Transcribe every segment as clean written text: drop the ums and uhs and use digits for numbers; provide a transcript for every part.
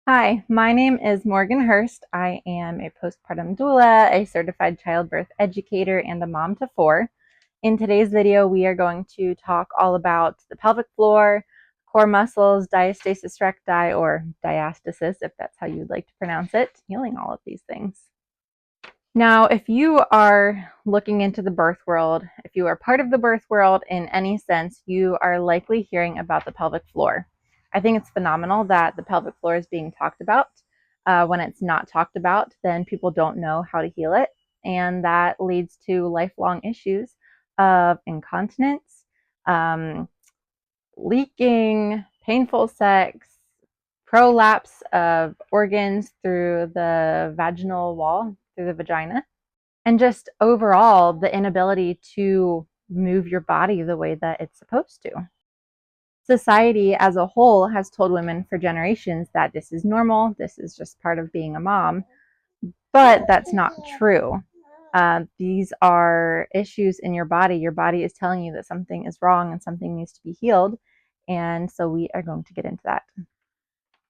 Hi, my name is Morgan Hurst. I am a postpartum doula, a certified childbirth educator, and a mom to four. In today's video, we are going to talk all about the pelvic floor, core muscles, diastasis recti, or diastasis, if that's how you'd like to pronounce it, healing all of these things. Now, if you are looking into the birth world, if you are part of the birth world in any sense, you are likely hearing about the pelvic floor. I think it's phenomenal that the pelvic floor is being talked about. When it's not talked about, then people don't know how to heal it, and that leads to lifelong issues of incontinence, um, leaking, painful sex, prolapse of organs through the vaginal wall, through the vagina, and just overall the inability to move your body the way that it's supposed to. Society as a whole has told women for generations that this is normal, this is just part of being a mom, but that's not true. These are issues in your body. Your body is telling you that something is wrong and something needs to be healed. And so we are going to get into that.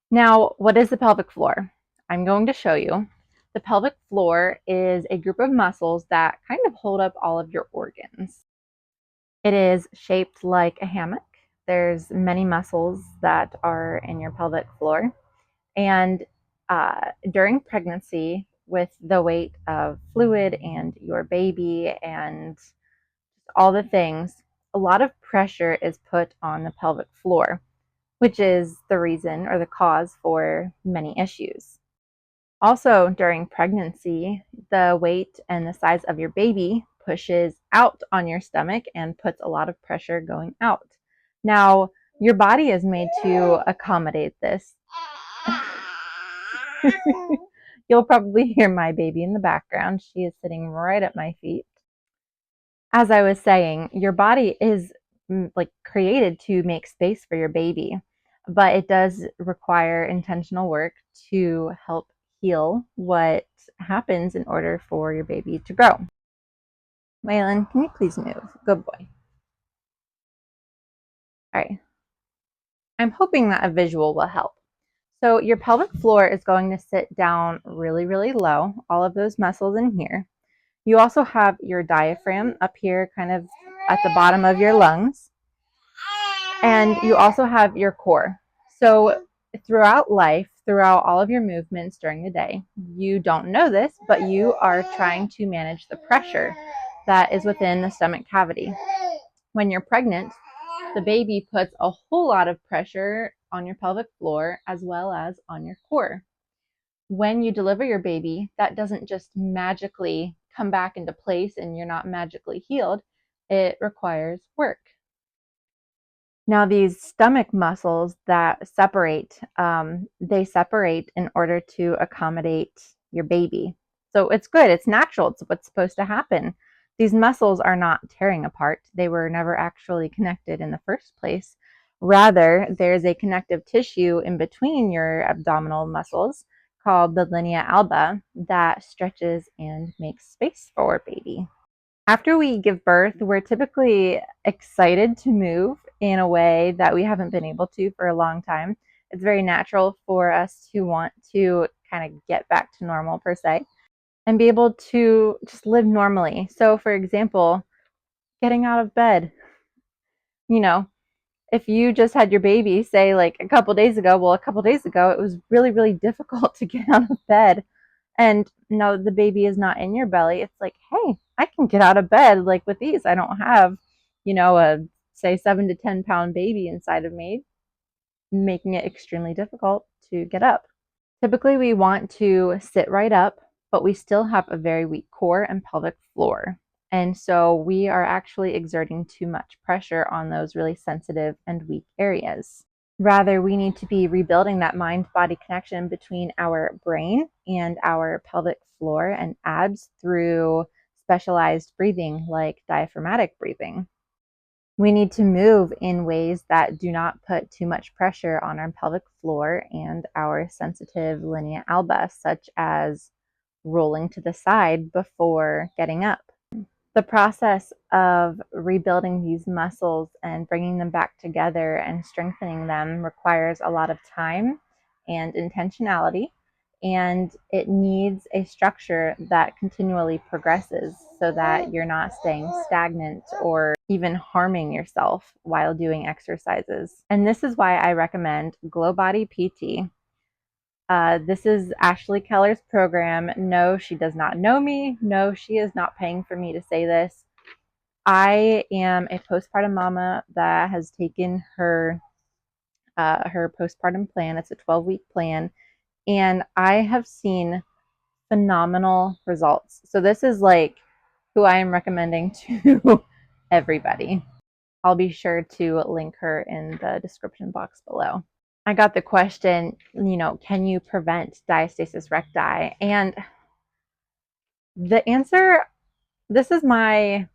Now, what is the pelvic floor? I'm going to show you. The pelvic floor is a group of muscles that kind of hold up all of your organs. It is shaped like a hammock. There's many muscles that are in your pelvic floor. And during pregnancy, with the weight of fluid and your baby and all the things, a lot of pressure is put on the pelvic floor, which is the reason or the cause for many issues. Also, during pregnancy, the weight and the size of your baby pushes out on your stomach and puts a lot of pressure going out. Now, your body is made to accommodate this. You'll probably hear my baby in the background. She is sitting right at my feet. As I was saying, your body is like created to make space for your baby, but it does require intentional work to help heal what happens in order for your baby to grow. Waylon, can you please move? Good boy. All right. I'm hoping that a visual will help. So your pelvic floor is going to sit down really, really low, all of those muscles in here. You also have your diaphragm up here, kind of at the bottom of your lungs. And you also have your core. So throughout life, throughout all of your movements during the day, you don't know this, but you are trying to manage the pressure that is within the stomach cavity. When you're pregnant, the baby puts a whole lot of pressure on your pelvic floor as well as on your core. When you deliver your baby, that doesn't just magically come back into place and you're not magically healed. It requires work. Now, these stomach muscles that separate, they separate in order to accommodate your baby. So it's good. It's natural. It's what's supposed to happen. These muscles are not tearing apart. They were never actually connected in the first place. Rather, there's a connective tissue in between your abdominal muscles called the linea alba that stretches and makes space for baby. After we give birth, we're typically excited to move in a way that we haven't been able to for a long time. It's very natural for us to want to kind of get back to normal, per se, and be able to just live normally. So, for example, getting out of bed. You know, if you just had your baby, say like a couple days ago, well, a couple days ago, it was really, really difficult to get out of bed. And no, the baby is not in your belly. It's like, hey, I can get out of bed like with ease. I don't have, a say 7 to 10 pound baby inside of me, making it extremely difficult to get up. Typically, we want to sit right up, but we still have a very weak core and pelvic floor. And so we are actually exerting too much pressure on those really sensitive and weak areas. Rather, we need to be rebuilding that mind-body connection between our brain and our pelvic floor and abs through specialized breathing like diaphragmatic breathing. We need to move in ways that do not put too much pressure on our pelvic floor and our sensitive linea alba, such as rolling to the side before getting up. The process of rebuilding these muscles and bringing them back together and strengthening them requires a lot of time and intentionality, and it needs a structure that continually progresses so that you're not staying stagnant or even harming yourself while doing exercises. And this is why I recommend Glow Body PT. This is Ashley Keller's program. No, she does not know me. No, she is not paying for me to say this. I am a postpartum mama that has taken her postpartum plan. It's a 12-week plan, and I have seen phenomenal results. So this is like who I am recommending to everybody. I'll be sure to link her in the description box below. I got the question, can you prevent diastasis recti? And the answer, this is my,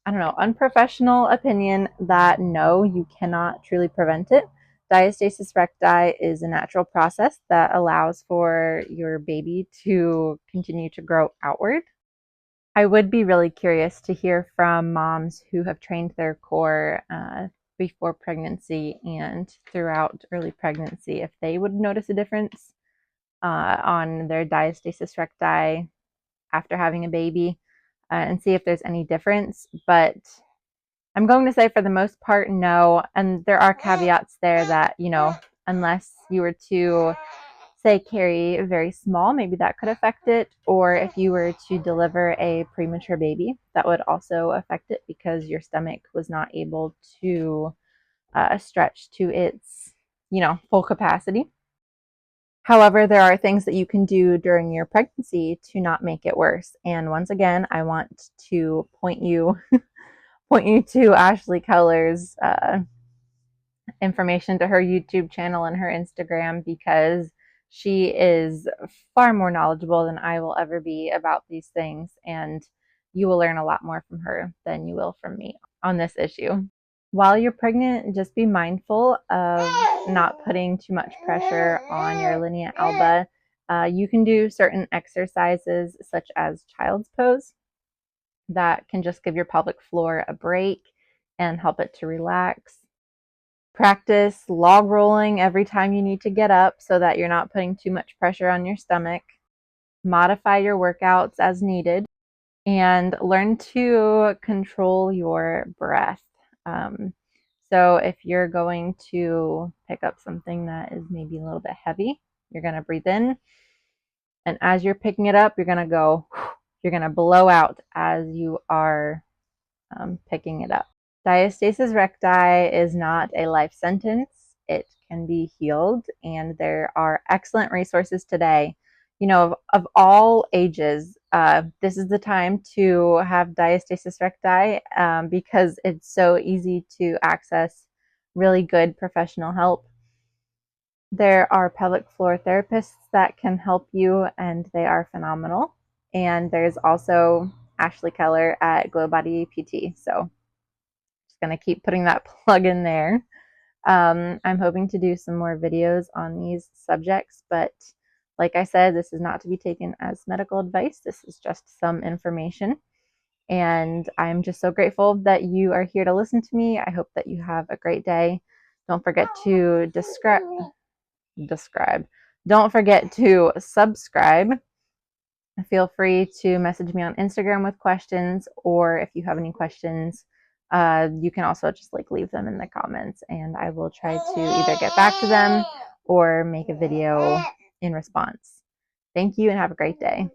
unprofessional opinion that no, you cannot truly prevent it. Diastasis recti is a natural process that allows for your baby to continue to grow outward. I would be really curious to hear from moms who have trained their core before pregnancy and throughout early pregnancy if they would notice a difference on their diastasis recti after having a baby and see if there's any difference. But I'm going to say for the most part, no. And there are caveats there that, unless you were to say carry very small, maybe that could affect it. Or if you were to deliver a premature baby, that would also affect it because your stomach was not able to stretch to its, full capacity. However, there are things that you can do during your pregnancy to not make it worse. And once again, I want to point you to Ashley Keller's information, to her YouTube channel and her Instagram, because she is far more knowledgeable than I will ever be about these things, and you will learn a lot more from her than you will from me on this issue. While you're pregnant, just be mindful of not putting too much pressure on your linea alba. You can do certain exercises such as child's pose that can just give your pelvic floor a break and help it to relax. Practice log rolling every time you need to get up so that you're not putting too much pressure on your stomach. Modify your workouts as needed, and learn to control your breath. So if you're going to pick up something that is maybe a little bit heavy, you're going to breathe in. And as you're picking it up, you're going to blow out as you are picking it up. Diastasis recti is not a life sentence. It can be healed, and there are excellent resources today. Of all ages, this is the time to have diastasis recti because it's so easy to access really good professional help. There are pelvic floor therapists that can help you, and they are phenomenal. And there's also Ashley Keller at Glow Body PT. So just going to keep putting that plug in there. I'm hoping to do some more videos on these subjects, but like I said, this is not to be taken as medical advice. This is just some information. And I'm just so grateful that you are here to listen to me. I hope that you have a great day. Don't forget to Don't forget to subscribe. Feel free to message me on Instagram with questions, or if you have any questions, you can also just leave them in the comments, and I will try to either get back to them or make a video in response. Thank you and have a great day.